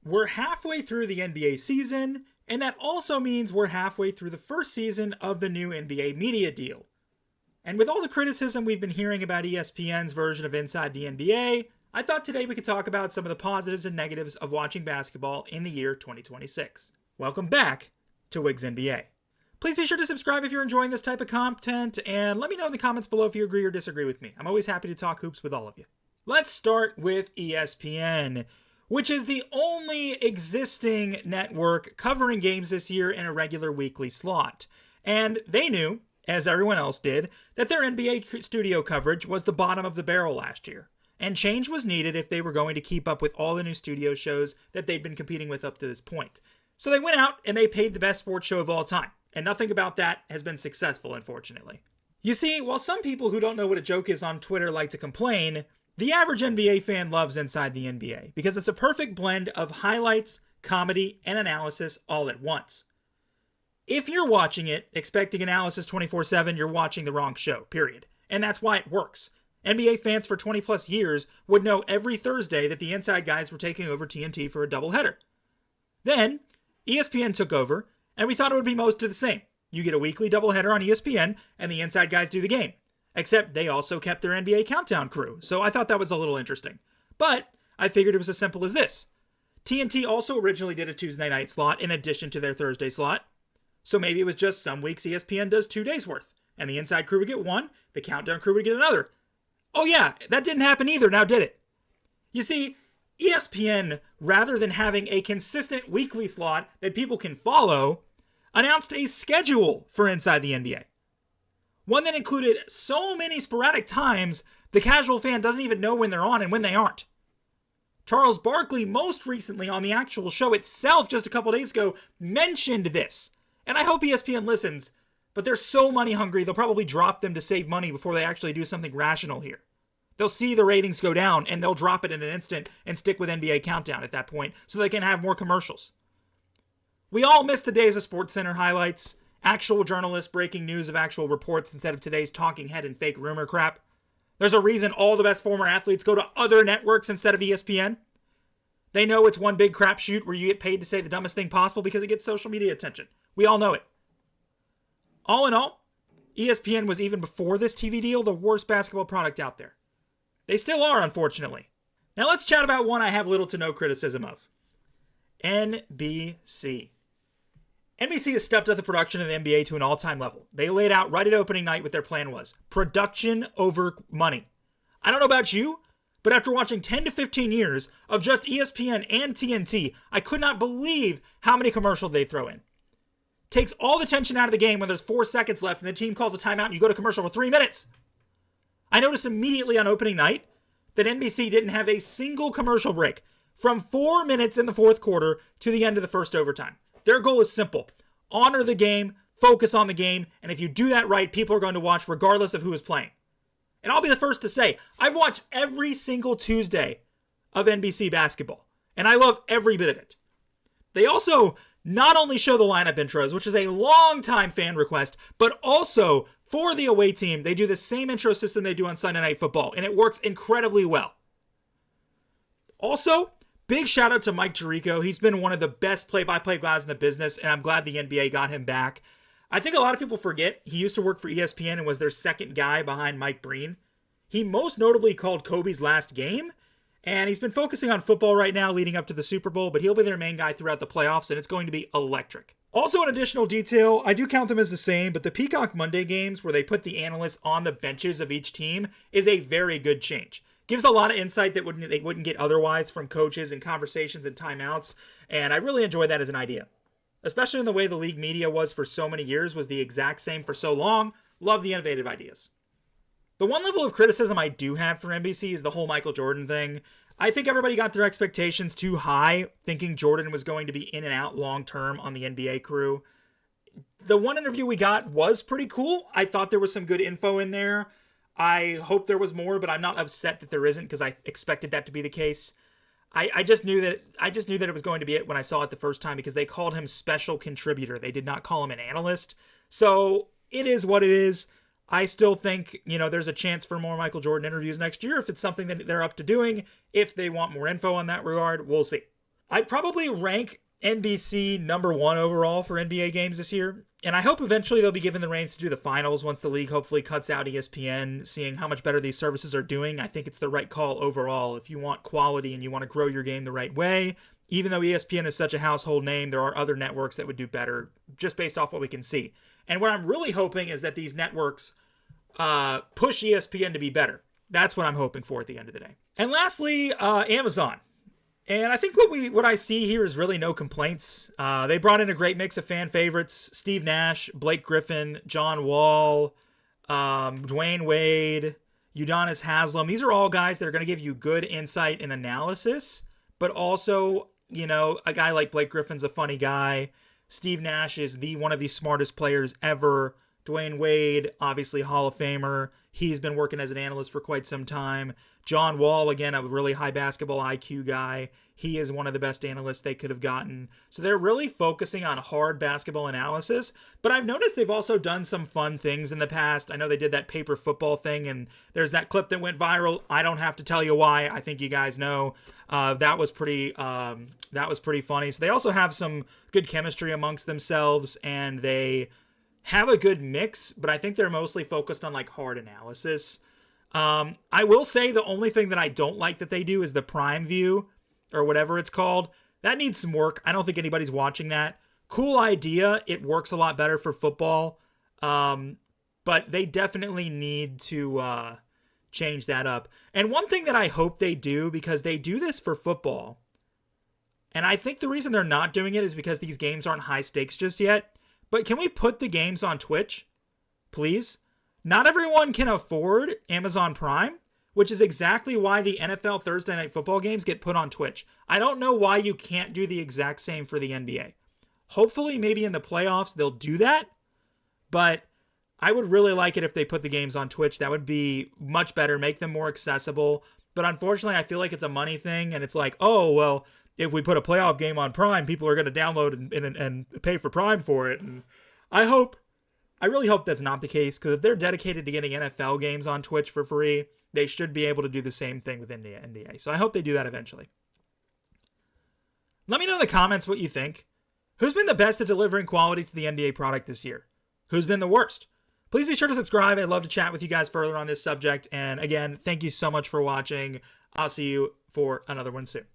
We're halfway through the NBA season, and that also means we're halfway through the first season of the new NBA media deal. And with all the criticism we've been hearing about ESPN's version of Inside the NBA, I thought today we could talk about some of the positives and negatives of watching basketball in the year 2026. Welcome back to Wigs NBA. Please be sure to subscribe if you're enjoying this type of content, and let me know in the comments below if you agree or disagree with me. I'm always happy to talk hoops with all of you. Let's start with ESPN, which is the only existing network covering games this year in a regular weekly slot. And they knew, as everyone else did, that their NBA studio coverage was the bottom of the barrel last year. And change was needed if they were going to keep up with all the new studio shows that they'd been competing with up to this point. So they went out and they paid the best sports show of all time. And nothing about that has been successful, unfortunately. You see, while some people who don't know what a joke is on Twitter like to complain, the average NBA fan loves Inside the NBA because it's a perfect blend of highlights, comedy, and analysis all at once. If you're watching it expecting analysis 24/7, you're watching the wrong show, period. And that's why it works. NBA fans for 20 plus years would know every Thursday that the Inside guys were taking over TNT for a doubleheader. Then, ESPN took over, and we thought it would be most of the same. You get a weekly doubleheader on ESPN, and the Inside guys do the game. Except they also kept their NBA Countdown crew, so I thought that was a little interesting. But I figured it was as simple as this. TNT also originally did a Tuesday night slot in addition to their Thursday slot. So maybe it was just some weeks ESPN does 2 days worth, and the Inside crew would get one, the Countdown crew would get another. Oh yeah, that didn't happen either, now did it? You see, ESPN, rather than having a consistent weekly slot that people can follow, announced a schedule for Inside the NBA. One that included so many sporadic times, the casual fan doesn't even know when they're on and when they aren't. Charles Barkley, most recently on the actual show itself just a couple days ago, mentioned this. And I hope ESPN listens, but they're so money hungry, they'll probably drop them to save money before they actually do something rational here. They'll see the ratings go down, and they'll drop it in an instant and stick with NBA Countdown at that point so they can have more commercials. We all miss the days of SportsCenter highlights, actual journalists breaking news of actual reports instead of today's talking head and fake rumor crap. There's a reason all the best former athletes go to other networks instead of ESPN. They know it's one big crapshoot where you get paid to say the dumbest thing possible because it gets social media attention. We all know it. All in all, ESPN was, even before this TV deal, the worst basketball product out there. They still are, unfortunately. Now let's chat about one I have little to no criticism of. NBC. NBC has stepped up the production of the NBA to an all-time level. They laid out right at opening night what their plan was. Production over money. I don't know about you, but after watching 10 to 15 years of just ESPN and TNT, I could not believe how many commercials they throw in. Takes all the tension out of the game when there's 4 seconds left and the team calls a timeout and you go to commercial for 3 minutes. I noticed immediately on opening night that NBC didn't have a single commercial break from 4 minutes in the fourth quarter to the end of the first overtime. Their goal is simple. Honor the game, focus on the game, and if you do that right, people are going to watch regardless of who is playing. And I'll be the first to say, I've watched every single Tuesday of NBC basketball, and I love every bit of it. They also not only show the lineup intros, which is a long-time fan request, but also for the away team, they do the same intro system they do on Sunday Night Football, and it works incredibly well. Also, big shout out to Mike Tirico. He's been one of the best play-by-play guys in the business, and I'm glad the NBA got him back. I think a lot of people forget he used to work for ESPN and was their second guy behind Mike Breen. He most notably called Kobe's last game, and he's been focusing on football right now leading up to the Super Bowl, but he'll be their main guy throughout the playoffs, and it's going to be electric. Also, an additional detail, I do count them as the same, but the Peacock Monday games where they put the analysts on the benches of each team is a very good change. Gives a lot of insight that they wouldn't get otherwise from coaches and conversations and timeouts, and I really enjoy that as an idea. Especially in the way the league media was for so many years, was the exact same for so long. Love the innovative ideas. The one level of criticism I do have for NBC is the whole Michael Jordan thing. I think everybody got their expectations too high, thinking Jordan was going to be in and out long term on the NBA crew. The one interview we got was pretty cool. I thought there was some good info in there. I hope there was more, but I'm not upset that there isn't because I expected that to be the case. I just knew that it was going to be it when I saw it the first time because they called him special contributor. They did not call him an analyst. So it is what it is. I still think, there's a chance for more Michael Jordan interviews next year if it's something that they're up to doing. If they want more info on that regard, we'll see. I'd probably rank NBC number 1 overall for NBA games this year. And I hope eventually they'll be given the reins to do the finals once the league hopefully cuts out ESPN, seeing how much better these services are doing. I think it's the right call overall. If you want quality and you want to grow your game the right way, even though ESPN is such a household name, there are other networks that would do better just based off what we can see. And what I'm really hoping is that these networks push ESPN to be better. That's what I'm hoping for at the end of the day. And lastly, Amazon. And I think what I see here is really no complaints. They brought in a great mix of fan favorites: Steve Nash, Blake Griffin, John Wall, Dwayne Wade, Udonis Haslem. These are all guys that are going to give you good insight and analysis, but also, a guy like Blake Griffin's a funny guy. Steve Nash is one of the smartest players ever. Dwayne Wade, obviously Hall of Famer. He's been working as an analyst for quite some time. John Wall, again, a really high basketball IQ guy. He is one of the best analysts they could have gotten. So they're really focusing on hard basketball analysis. But I've noticed they've also done some fun things in the past. I know they did that paper football thing, and there's that clip that went viral. I don't have to tell you why. I think you guys know. That was pretty funny. So they also have some good chemistry amongst themselves, and they have a good mix, but I think they're mostly focused on like hard analysis. I will say the only thing that I don't like that they do is the Prime View, or whatever it's called. That needs some work. I don't think anybody's watching that. Cool idea. It works a lot better for football. But they definitely need to change that up. And one thing that I hope they do, because they do this for football, and I think the reason they're not doing it is because these games aren't high stakes just yet. But can we put the games on Twitch, please? Not everyone can afford Amazon Prime, which is exactly why the NFL Thursday Night Football games get put on Twitch. I don't know why you can't do the exact same for the NBA. Hopefully, maybe in the playoffs, they'll do that. But I would really like it if they put the games on Twitch. That would be much better, make them more accessible. But unfortunately, I feel like it's a money thing, and it's like, oh, well, if we put a playoff game on Prime, people are going to download and pay for Prime for it. And I really hope that's not the case, because if they're dedicated to getting NFL games on Twitch for free, they should be able to do the same thing with NBA. So I hope they do that eventually. Let me know in the comments what you think. Who's been the best at delivering quality to the NBA product this year? Who's been the worst? Please be sure to subscribe. I'd love to chat with you guys further on this subject. And again, thank you so much for watching. I'll see you for another one soon.